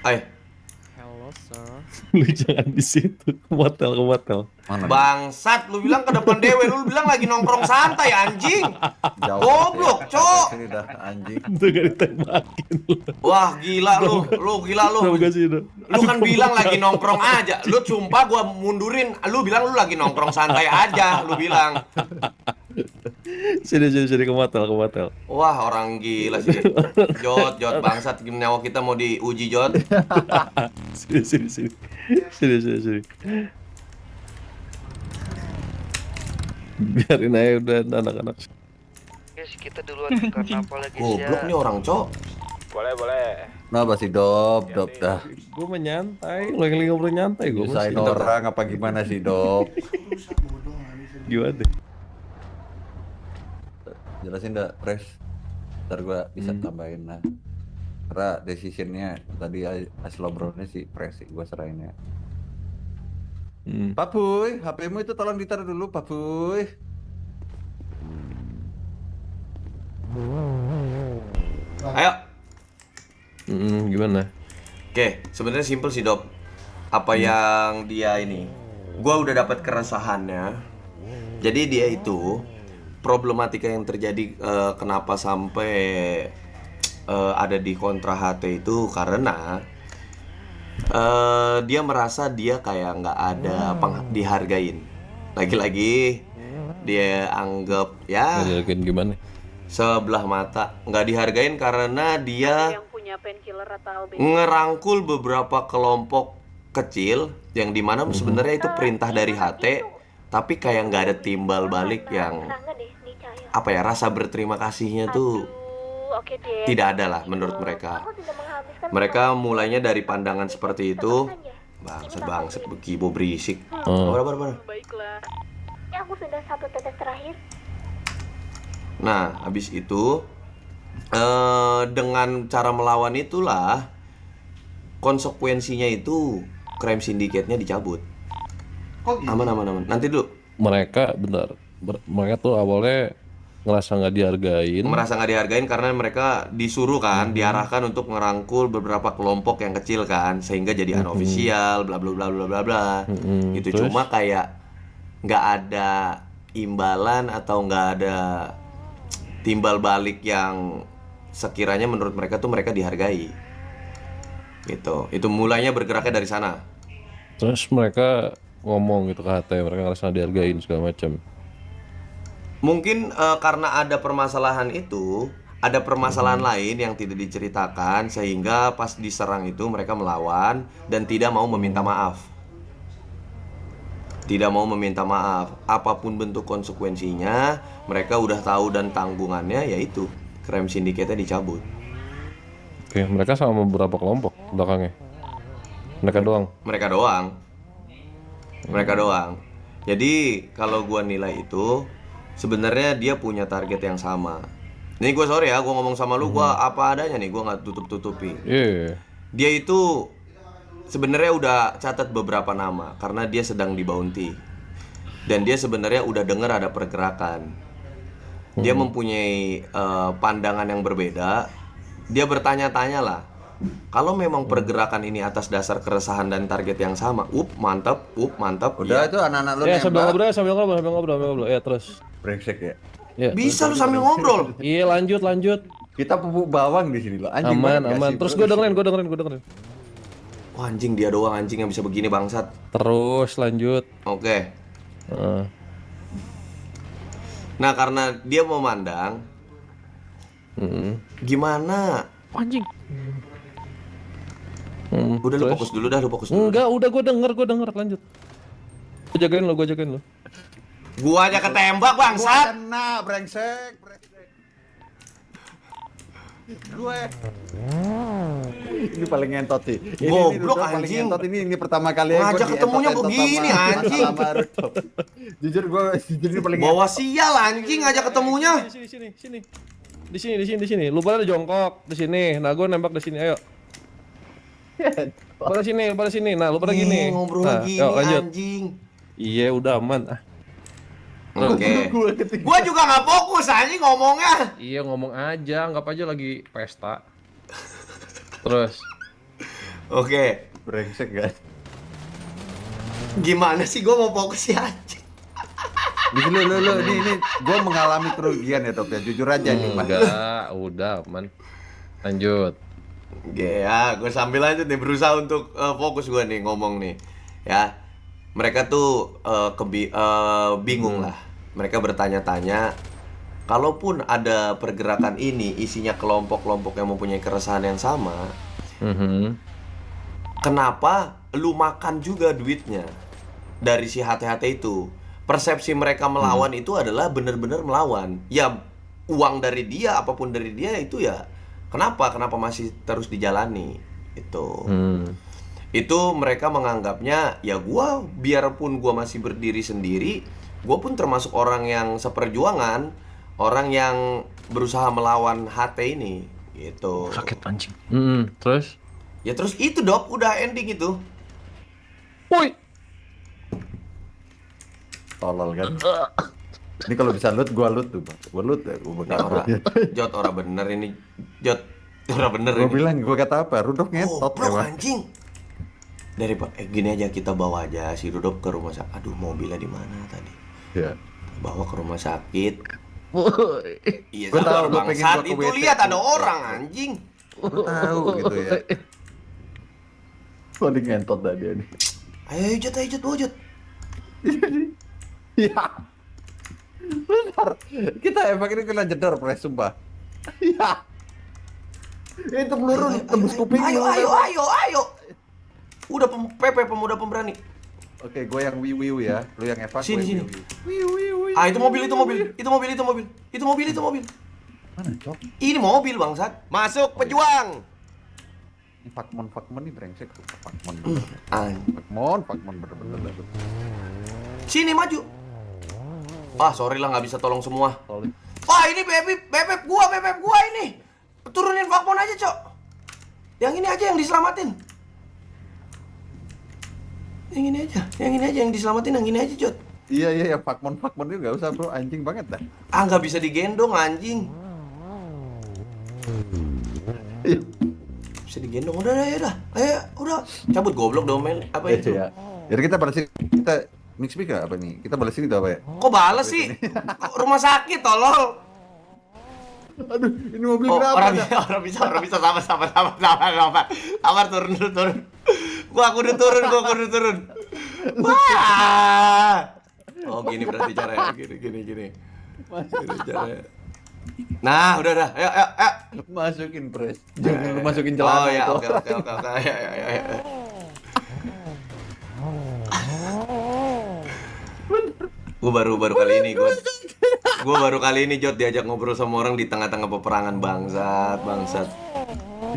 Ay, Hello sir. Lu jangan di situ. Ke motel, ke motel. Mana? bangsat, lu bilang ke depan dewe, lu bilang lagi nongkrong santai anjing. Jauh Goblok, banget ya. Cok. Sini dah anjing. Itu gak ditembakin lu. Wah, gila lu gila lu. Tau gak sih itu? Lu kan bilang lagi nongkrong aja. Lu sumpah gua mundurin. Lu bilang lu lagi nongkrong santai aja, lu bilang. Sini ke motel, ke motel. Wah, orang gila sih. Jot bangsat, nyawa kita mau diuji, Jot. Sini. Biarin aja udah anak-anak. Guys, kita duluan ke karnaval lagi Goblok nih orang, Cok. Boleh. Kenapa sih Dop dah? Gue menyantai, lagi ngobrol nyantai gue. Usahain orang apa gimana sih Dop? Gimana deh? Jelasin dah, Pres. Ntar gua bisa tambahin lah. Karena decisionnya tadi hasil obrolnya si Pres sih, gua serahin ya. Pak Buy, HP-mu itu tolong ditaruh dulu, Pak Buy. Ayo. Gimana? Oke, sebenarnya simpel sih, Dop. Apa yang dia ini? Gua udah dapat keresahannya. Jadi dia itu problematika yang terjadi kenapa sampai ada di kontra HT itu karena dia merasa dia kayak nggak ada dihargain. Lagi-lagi dia anggap ya Ngeliatin gimana? sebelah mata nggak dihargain karena dia yang punya painkiller atau ngerangkul beberapa kelompok kecil yang dimana sebenarnya itu perintah dari HT, tapi kayak nggak ada timbal balik yang apa ya, rasa berterima kasihnya tuh tidak ada lah menurut mereka. Mereka mulainya dari pandangan seperti itu. Bangsat begibo berisik. Bara. baiklah. Ya, aku sudah satu tetes terakhir. Nah, habis itu dengan cara melawan itulah konsekuensinya itu crime syndicate-nya dicabut. Aman. Nanti dulu. Mereka benar. Mereka tuh awalnya ngerasa nggak dihargain. Merasa nggak dihargain karena mereka disuruh kan, diarahkan untuk ngerangkul beberapa kelompok yang kecil kan, sehingga jadi unofficial, bla bla bla bla bla bla. Itu Terus? cuma kayak nggak ada imbalan atau nggak ada timbal balik yang sekiranya menurut mereka tuh mereka dihargai. Gitu. Itu mulainya bergeraknya dari sana. Terus mereka ngomong gitu ke HT, mereka ngerasa nggak dihargain segala macam. Mungkin karena ada permasalahan itu, ada permasalahan lain yang tidak diceritakan sehingga pas diserang itu mereka melawan dan tidak mau meminta maaf. Tidak mau meminta maaf. Apapun bentuk konsekuensinya, mereka udah tahu dan tanggungannya yaitu crime syndicate-nya dicabut. Oke, mereka sama beberapa kelompok belakangnya. Mereka doang. Mereka doang. Jadi kalau gua nilai itu sebenarnya dia punya target yang sama. Nih gue sorry ya, gue ngomong sama lu, gue apa adanya nih, gue nggak tutup-tutupi. Iya. Dia itu sebenarnya udah catat beberapa nama karena dia sedang di bounty. Dan dia sebenarnya udah dengar ada pergerakan. Dia mempunyai pandangan yang berbeda. Dia bertanya-tanya lah, kalau memang pergerakan ini atas dasar keresahan dan target yang sama, mantap. Udah Ya. itu anak-anak lu Ya sambil nembak. ngobrol. Ya terus. Brengsek ya. Ya. Bisa lu sambil ngobrol. Iya lanjut. Kita pupuk bawang di sini loh. Anjing Aman. banget gak sih, Terus bro? gue dengerin. Wah, anjing, dia doang anjing yang bisa begini bangsat. Terus lanjut. Oke. Heeh. Nah, karena dia memandang gimana? Anjing. Udah lu fokus dulu dah, Enggak, udah gue denger lanjut. Gue jagain lo. Gua aja ketembak bangsat. Kena brengsek. Gue ini paling ngentot sih. Goblok, paling anjing. ngentot ini pertama kali Ngajak ketemunya begini, anjing. Jujur ini paling Bawa sial anjing ngajak ketemunya. Sini. Di sini. Lu pada jongkok di sini. Nah, gue nembak di sini. Ayo. Pada sini. Nah, lu pada gini. Ngobrol nah, gini yuk, lanjut. anjing. Iya, udah aman. Oke. Gua juga nggak fokus anjing ngomongnya. Iya ngomong aja, anggap aja lagi pesta. Terus Oke. Brengsek guys. Gimana sih gua mau fokus ya anjing? Lu ini gue mengalami kerugian ya Top ya, jujur aja nih Mas. enggak, udah aman. Lanjut. Oke ya, gue sambil lanjut nih berusaha untuk fokus gue nih ngomong nih. Ya, mereka tuh bingung lah. Mereka bertanya-tanya, kalaupun ada pergerakan ini isinya kelompok-kelompok yang mempunyai keresahan yang sama, kenapa lu makan juga duitnya dari si HT-HT itu? Persepsi mereka melawan itu adalah benar-benar melawan. Ya, uang dari dia, apapun dari dia itu ya. Kenapa masih terus dijalani? Itu mereka menganggapnya ya biarpun gua masih berdiri sendiri, gua pun termasuk orang yang seperjuangan, orang yang berusaha melawan HT ini gitu. Sakit anjing. Terus? Ya terus itu Dok, udah ending itu. Woi. Tolol kan. Ini kalau bisa loot, gua loot tuh, Bang. Gua loot ya, gua Nah, Jot ora bener ini. Jot ora bener Gua ini. bilang, gua kata apa? Rudok ngetot ya, Goblok Bang. anjing. Gini aja kita bawa aja si Rudok ke rumah sakit. Aduh, mobilnya di mana tadi? Iya. Bawa ke rumah sakit. Iya, Gua tahu sabar, lu pengen bangsat. gua ke Itu WC. lihat ada orang anjing. Gua tahu gitu ya. Gua ngentot tadi ini. Ayo Jot, bawa Jot. Iya. Bentar. Kita emang ini kena jedor, Pres, sumpah. Iya. Itu peluru tembus kuping. Ayo. Udah pemuda pemberani. Oke, gue yang wiu ya. Lu yang evak. Sini. Wiu. Ah, itu mobil. Mana, Cok? Ini mobil bangsat. Masuk pejuang. Ini Fakmon nih brengsek tuh. Fakmon bener-bener. Sini maju. Ah, sorry lah nggak bisa tolong semua. Sorry. Wah, ini bebek gua ini. Turunin Fakmon aja, Cok. Yang ini aja yang diselamatin. Yang ini aja yang diselamatin, yang ini aja, Cok. Iya, Fakmon itu nggak usah bro, anjing banget dah. Ah, nggak bisa digendong anjing. Bisa digendong, udah. Ayo, udah. Cabut goblok domel. Apa itu? Ya. Jadi kita balesin, kita mix apa nih? Kita balesin itu apa ya? Kok balas sih? Rumah sakit, tolol. Aduh, ini mobil Oh, berapa? orang bisa, sabar, turun. Gua udah turun. Wah. Oh, gini berarti caranya, gini. Gini caranya. Nah, udah. Ayo. Masukin Pres. Jangan lu masukin celana. Oh ya, itu. oke. Ayo. Gue baru kali ini Jot diajak ngobrol sama orang di tengah-tengah peperangan bangsat.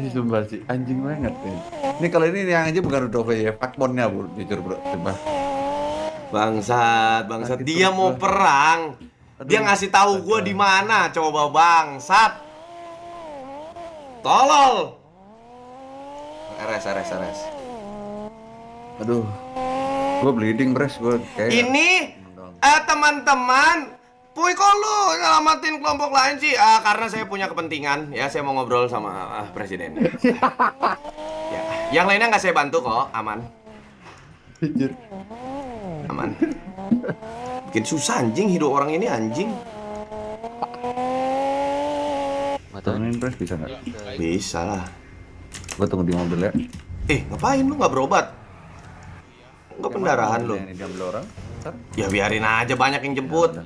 Ini sumpah sih, anjing banget ya. Ini kalau ini yang aja bukan Rudolf ya, Fakmonnya bro, jujur bro, sumpah. Bangsat. Sakit Dia perut mau gua. perang. Dia Aduh. ngasih tahu gue di mana, coba bangsat. Tolol. RS. Aduh, gue bleeding Pres, gue kayak. Ini teman-teman, Puy kok lu nyelamatin kelompok lain sih? Karena saya punya kepentingan, ya saya mau ngobrol sama presiden. Ya, yang lainnya nggak saya bantu kok, aman. Jujur. Aman. Bikin susah anjing hidup orang ini anjing. Turunin Pres bisa nggak? Bisa lah. Gue tunggu di mobil ya. Ngapain lu nggak berobat? Nggak pendarahan lu? Ini diambil orang. Ntar. Ya biarin aja banyak yang jemput.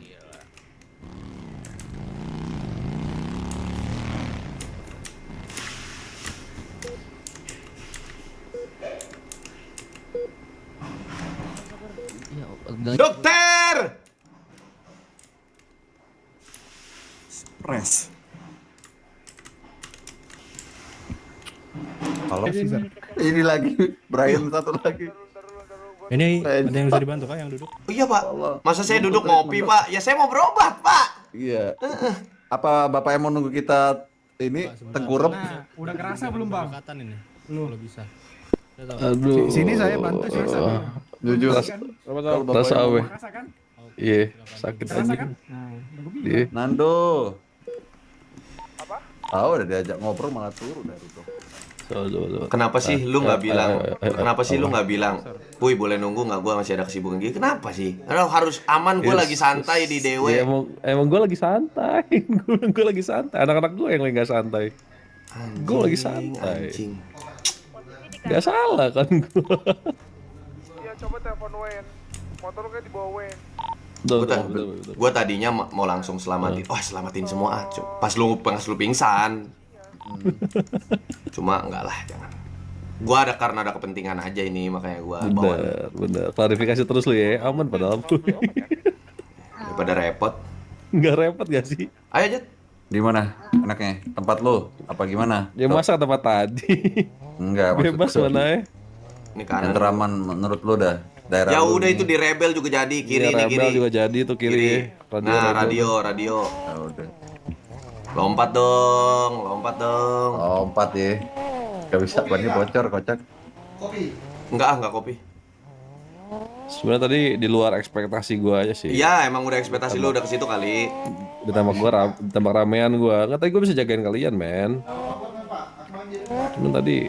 Dokter! Pres. Halo. Ini lagi Brian satu lagi. Ini ada yang bisa dibantu kah yang duduk? Oh iya pak, masa saya duduk ngopi pak? Ya saya mau berobat pak. Iya. Apa bapak yang mau nunggu kita ini tengkurap? Nah, udah kerasa belum bang? Kelihatan ini, kalau bisa. Aduh. Sini saya bantu sih. Jujur. Rasa awe. Kerasa kan? Iya, sakit aja. Iya. Nando. Apa? Tahu udah diajak ngobrol malah turun dari itu. Kenapa sih lu nggak bilang? Kenapa sih lu nggak bilang? Puy boleh nunggu nggak? Gua masih ada kesibukan gini. Kenapa sih? Karena harus aman. Gue lagi santai di Dewe. Ya, emang gue lagi santai. Gue lagi santai. Anak-anak gue yang lagi nggak santai. Gue lagi santai. Anjing. Gak salah kan gue. Iya, coba telepon Wen. Motor kayak dibawa Wen. Gue tadinya mau langsung selamatin. Wah, selamatin semua. Pas lu pingsan. Cuma enggak lah, jangan. Gua karena ada kepentingan aja ini, makanya gua bawa. Bener. Klarifikasi terus lu ya, aman padahal. Daripada repot. Nggak repot gak sih? Ayo, Jet. Di mana anaknya? Tempat lu? Apa gimana? Ya masa tempat tadi. Enggak, Bebas mana ya? Ini Yang kanan. teraman menurut lu dah. Daerah Ya lu udah nih. itu di Rebel juga jadi, kiri Iya, nih Rebel kiri. juga jadi tuh kiri. Kiri. Radio, Nah, Rebel. radio. Ya udah. Lompat dong. Lompat ya. Gak bisa bannya bocor kocak. Enggak kopi. Sebenarnya tadi di luar ekspektasi gua aja sih. Iya, emang udah ekspektasi lu udah ke situ kali. Ditambah ramean gua. Nggak, tadi gua bisa jagain kalian, men. Cuman tadi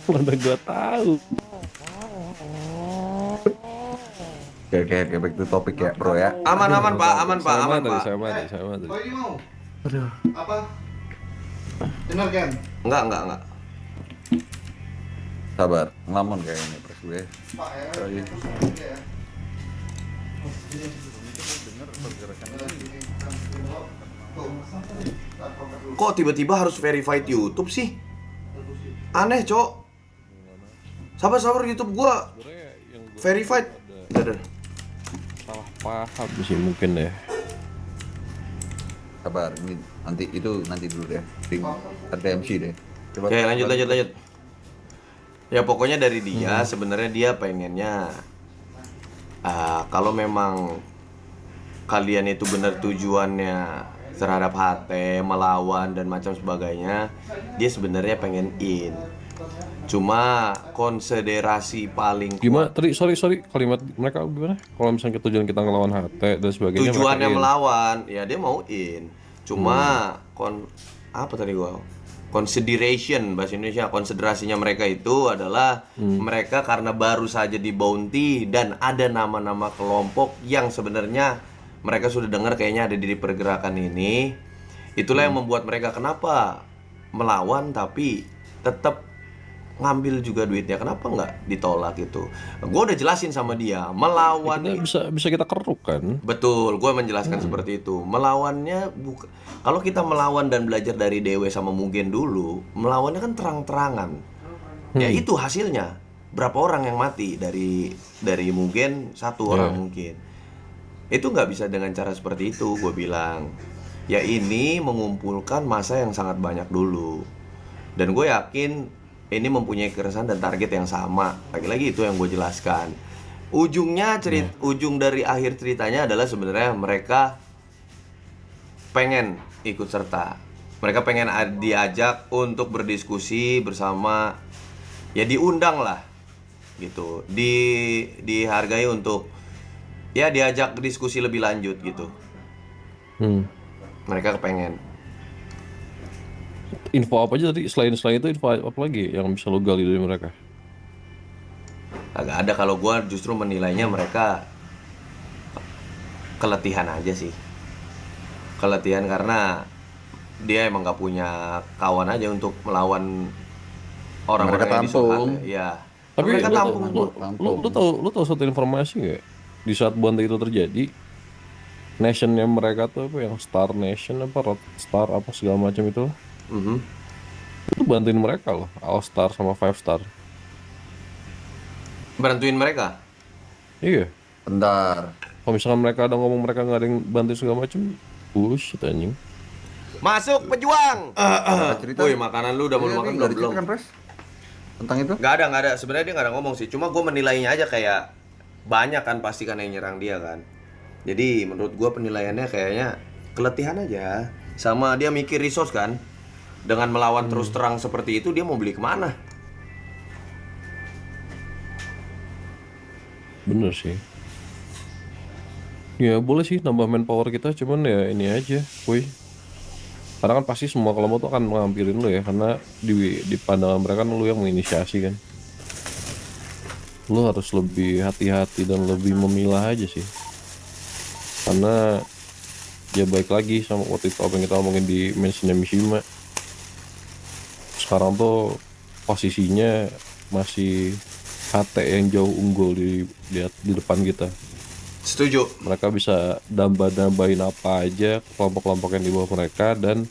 mana gua tahu. Oke, back to topik ya, bro ya. Aman Pak, aman Pak. Saya mati. Apa? Dengar kan? Enggak. Sabar, ngelamun kayaknya pres gue. Pak ya. Sorry. Ya. Kok tiba-tiba harus verified YouTube sih? Aneh, Cok. Sabar YouTube gua verified. Udah. Salah paham sih mungkin ya. Sabar, ini nanti dulu deh. Tim RTMC deh. Coba. Oke, lanjut. Ya pokoknya dari dia sebenarnya dia pengennya kalau memang kalian itu benar tujuannya terhadap HT, melawan dan macam sebagainya, dia sebenarnya pengen in. Cuma konsiderasi paling Gimana? Tadi sorry kalimat mereka gimana? Kalau misalnya tujuan kita ngelawan HT dan sebagainya. tujuannya mereka in. melawan, ya dia mau in. Cuma apa tadi gua? Consideration bahasa Indonesia, konsiderasinya mereka itu adalah mereka karena baru saja di bounty dan ada nama-nama kelompok yang sebenarnya mereka sudah dengar kayaknya ada di pergerakan ini. Itulah yang membuat mereka kenapa melawan tapi tetap ngambil juga duitnya, kenapa nggak ditolak gitu. Gue udah jelasin sama dia melawan Bisa kita keruk kan? betul, gue menjelaskan seperti itu. Melawannya kalau kita melawan dan belajar dari Dewe sama Mugen dulu, melawannya kan terang-terangan. Ya itu hasilnya. Berapa orang yang mati dari Mugen, satu orang mungkin. Itu nggak bisa dengan cara seperti itu, gue bilang. Ya ini mengumpulkan masa yang sangat banyak dulu. Dan gue yakin ini mempunyai keresahan dan target yang sama. Lagi-lagi itu yang gue jelaskan. Ujung dari akhir ceritanya adalah sebenarnya mereka pengen ikut serta. Mereka pengen diajak untuk berdiskusi bersama, ya diundang lah gitu, dihargai untuk ya diajak diskusi lebih lanjut gitu. Mereka kepengen. Info apa aja tadi? Selain itu info apa lagi yang bisa lo gali dari mereka? Agak ada, kalau gue justru menilainya mereka keletihan aja sih. Keletihan karena dia emang gak punya kawan aja untuk melawan orang-orang yang disukai. Ya. Tapi mereka tampung. lu tahu satu informasi nggak? Di saat bounty itu terjadi, nationnya mereka tuh apa yang Star Nation apa Red Star apa segala macam itu, itu bantuin mereka loh, All Star sama Five Star. Bantuin mereka. Iya. Bentar. Kalau misalkan mereka ada ngomong mereka nggak ada yang bantuin segala macam, bullshit anjing. Masuk pejuang. Cerita. Woi, makanan lu udah mau Iya, makan nggak belum? diceritakan, Pres? Tentang itu? Nggak ada. Sebenarnya dia nggak ada ngomong sih. Cuma gue menilainya aja kayak banyak kan pasti kan yang nyerang dia kan. Jadi menurut gue penilaiannya kayaknya keletihan aja. Sama dia mikir resource kan. Dengan melawan terus terang seperti itu dia mau beli kemana? Bener sih. Ya boleh sih nambah manpower kita, cuman ya ini aja, woi. Karena kan pasti semua kelompok tuh akan menghampirin lu ya, karena di pandangan mereka kan lu yang menginisiasi kan. Lu harus lebih hati-hati dan lebih memilah aja sih. Karena ya baik lagi sama waktu itu apa yang kita omongin di mentionnya Mishima. Sekarang tuh posisinya masih HT yang jauh unggul di depan kita. Setuju. Mereka bisa nambahin apa aja kelompok-kelompok yang di bawah mereka, dan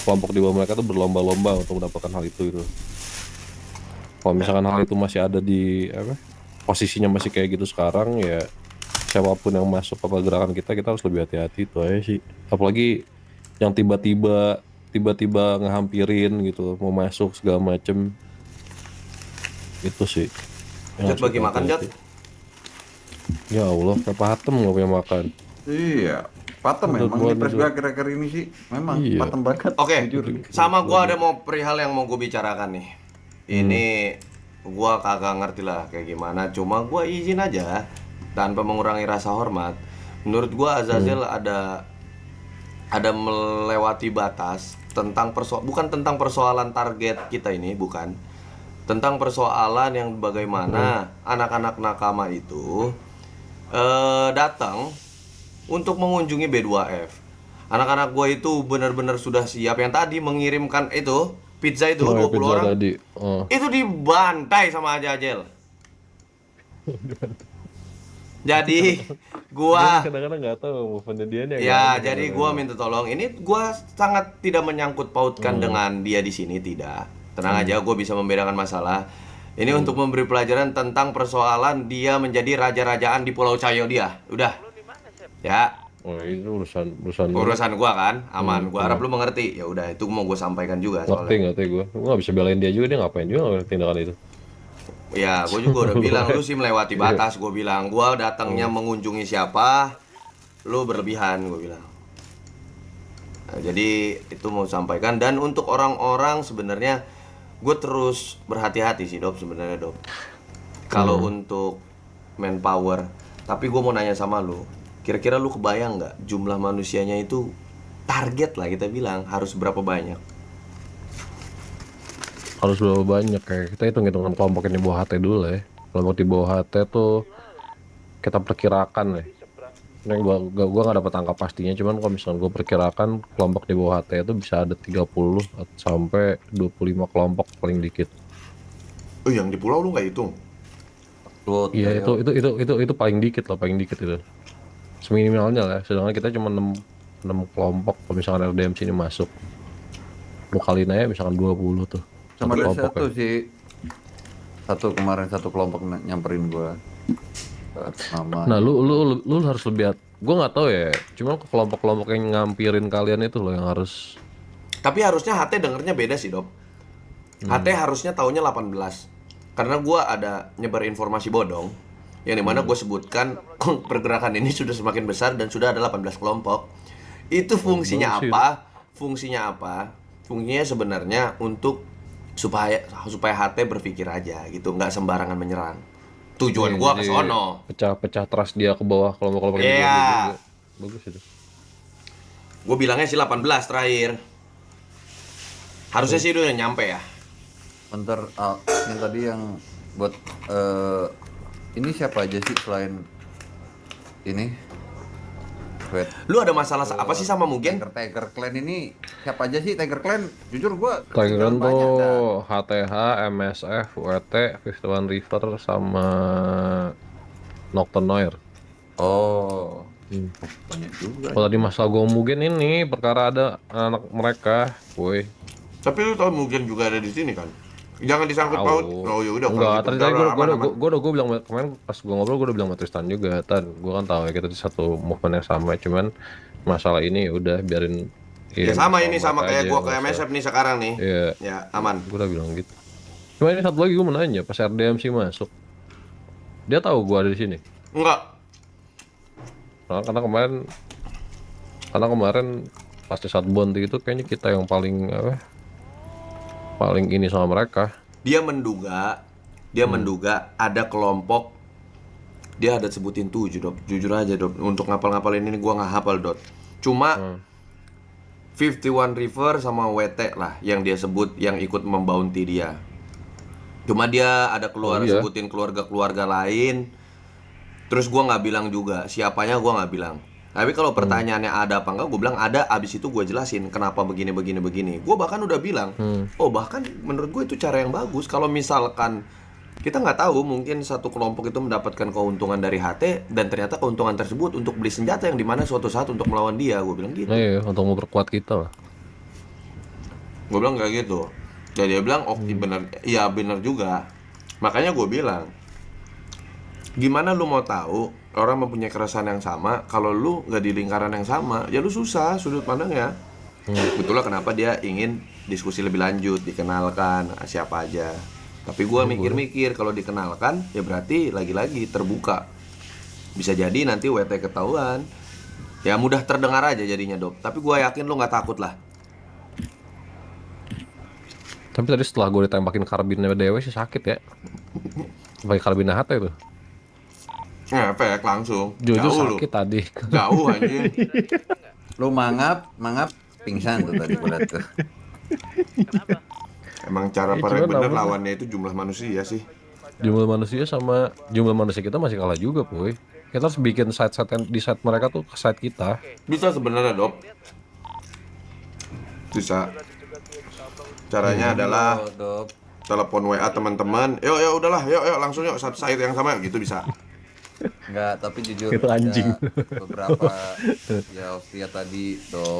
kelompok di bawah mereka tuh berlomba-lomba untuk mendapatkan hal itu gitu. Kalau misalkan hal itu masih ada di posisinya masih kayak gitu sekarang, ya siapapun yang masuk apa gerakan kita harus lebih hati-hati, itu aja sih. Apalagi yang tiba-tiba ngehampirin gitu, mau masuk segala macem, itu sih yang Jat harus bagi kita makan, Jat. hati-hati. Ya Allah, kayak patem nggak punya makan. Iya, patem Udah memang gua di press dulu. gua akhir-akhir ini sih. Memang Iya. patem banget. Oke, jujur. sama gua ada mau perihal yang mau gue bicarakan nih. Ini gua kagak ngerti lah kayak gimana, cuma gua izin aja tanpa mengurangi rasa hormat. Menurut gua Azazel ada melewati batas tentang bukan tentang persoalan target kita ini, bukan. Tentang persoalan yang bagaimana anak-anak nakama itu datang untuk mengunjungi B2F. Anak-anak gue itu benar-benar sudah siap. Yang tadi mengirimkan itu pizza itu Oh, 20 pizza orang tadi. Oh. itu dibantai sama Azazel. Jadi gua Kadang-kadang nggak tahu move-nya dia nih. ya, jadi gua minta tolong. Ini gua sangat tidak menyangkut pautkan dengan dia di sini, tidak. Tenang aja, gua bisa membedakan masalah. Ini untuk memberi pelajaran tentang persoalan dia menjadi raja-rajaan di Pulau Cayo dia. Udah. Ya, Oh, itu urusan urusan gua kan, aman. Gua harap lu mengerti. Ya udah, itu mau gua sampaikan juga soalnya. ngerti gue. Gue nggak bisa belain dia juga, dia ngapain juga tindakan itu. Ya, gue juga udah bilang lu sih melewati batas. Gue bilang gua datangnya mengunjungi siapa, lu berlebihan, gue bilang. Nah, jadi itu mau sampaikan. Dan untuk orang-orang sebenarnya gue terus berhati-hati sih, Dop, sebenarnya, Dop. Kalau untuk manpower, tapi gue mau nanya sama lu, kira-kira lu kebayang nggak jumlah manusianya itu, target lah kita bilang harus berapa banyak? Harus berapa banyak, kayak kita hitung-hitungan kelompok yang di bawah HT dulu ya. Kelompok di bawah HT tuh kita perkirakan ya. Ini gua nggak dapat angka pastinya, cuman kalau misalnya gue perkirakan kelompok di bawah HT itu bisa ada 30 sampai 25 kelompok paling dikit. Oh, yang di pulau lu nggak hitung? Iya, itu paling dikit loh, paling dikit itu. Seminimalnya lah, sedangkan kita cuma 6 kelompok. Kalau misalkan LDM sini masuk, lu kaliin aja misalkan 20 tuh. Sama ada kelompok satu ya. sih. Satu kelompok nyamperin gua. Nama. Nah, lu harus lebih gue nggak tahu ya, cuma kelompok-kelompok yang ngampirin kalian itu loh yang harus. Tapi harusnya HT dengernya beda sih, Dop. HT harusnya taunya 18. Karena gua ada nyebar informasi bodong yang dimana gue sebutkan pergerakan ini sudah semakin besar dan sudah ada 18 kelompok. Itu fungsinya bullshit. apa? Fungsinya apa? Fungsinya sebenarnya untuk supaya HT berpikir aja gitu, nggak sembarangan menyerang. Tujuan gua ke Jadi sono. pecah trust dia ke bawah kelompok-kelompok yang di Iya. bawah juga. Bagus itu. Gue bilangnya sih 18 terakhir. Harusnya sih udah nyampe ya. Bentar, yang tadi yang buat ini siapa aja sih selain ini? Wait, Lu ada masalah apa sih sama Mugen? Tiger Clan ini siapa aja sih Tiger Clan? Jujur gua Tigeran ketinggalan banyak dah. tuh HTH, MSF, WT, 51 River sama Nocturnoir. Oh, banyak juga. Kalau tadi masalah gue Mugen ini perkara ada anak mereka, woi. Tapi lu tau Mugen juga ada di sini kan? Jangan disangkut paut. Oh ya udah. Enggak, tadi gue gue bilang kemarin pas gue ngobrol gue udah bilang sama Tristan juga. Gue kan tahu ya kita di satu movement yang sama, cuman masalah ini ya udah biarin. Ya sama ini sama mereka kayak aja, gua ke nggak usah. MSF nih sekarang nih. Iya. Ya aman. Gue udah bilang gitu. Cuma ini satu lagi gue mau nanya, pas RDMC masuk, dia tahu gue ada di sini. Enggak. Nah, karena kemarin pas di saat bond itu kayaknya kita yang paling paling ini sama mereka. Dia menduga ada kelompok dia ada sebutin 7 Dop. Jujur aja Dop, untuk ngapal-ngapalin ini gua nggak hafal Dot. Cuma 51 River sama WT lah yang dia sebut yang ikut membounty dia. Cuma dia ada sebutin keluarga-keluarga lain. Terus gua nggak bilang juga siapanya, gua nggak bilang. Tapi kalau pertanyaannya ada apa enggak, gue bilang ada. Abis itu gue jelasin kenapa begini. Gue bahkan udah bilang, oh bahkan menurut gue itu cara yang bagus. Kalau misalkan kita nggak tahu, mungkin satu kelompok itu mendapatkan keuntungan dari HT dan ternyata keuntungan tersebut untuk beli senjata yang dimana suatu saat untuk melawan dia. Gue bilang gitu. Iya, untuk memperkuat kita lah. Gue bilang kayak gitu. Dan dia bilang, oke bener, iya bener juga. Makanya gue bilang, gimana lu mau tahu orang mempunyai keresahan yang sama kalau lu nggak di lingkaran yang sama? Ya lu susah sudut pandangnya. Itulah kenapa dia ingin diskusi lebih lanjut, dikenalkan siapa aja. Tapi gue mikir-mikir kalau dikenalkan ya berarti lagi-lagi terbuka. Bisa jadi nanti WT ketahuan. Ya mudah terdengar aja jadinya Dok. Tapi gue yakin lu nggak takut lah. Tapi tadi setelah gue ditembakin karbinnya Dewe sih sakit ya. Pakai karbin HT itu. Efek langsung. Jujur Jauh sakit tadi. Jauh anjing. Lu mangap pingsan tuh tadi gue liat tuh. Emang cara paling bener lawannya itu jumlah manusia sih. Jumlah manusia sama jumlah manusia kita masih kalah juga, Boy. Kita harus bikin site-site di site mereka tuh ke site kita. Bisa sebenarnya Dok. Bisa. Caranya adalah Dop. telepon WA teman-teman. Yuk udahlah, yuk langsung yuk satu site yang sama gitu bisa. Enggak, tapi jujur Itu anjing. ada beberapa ya Ostia tadi Dop.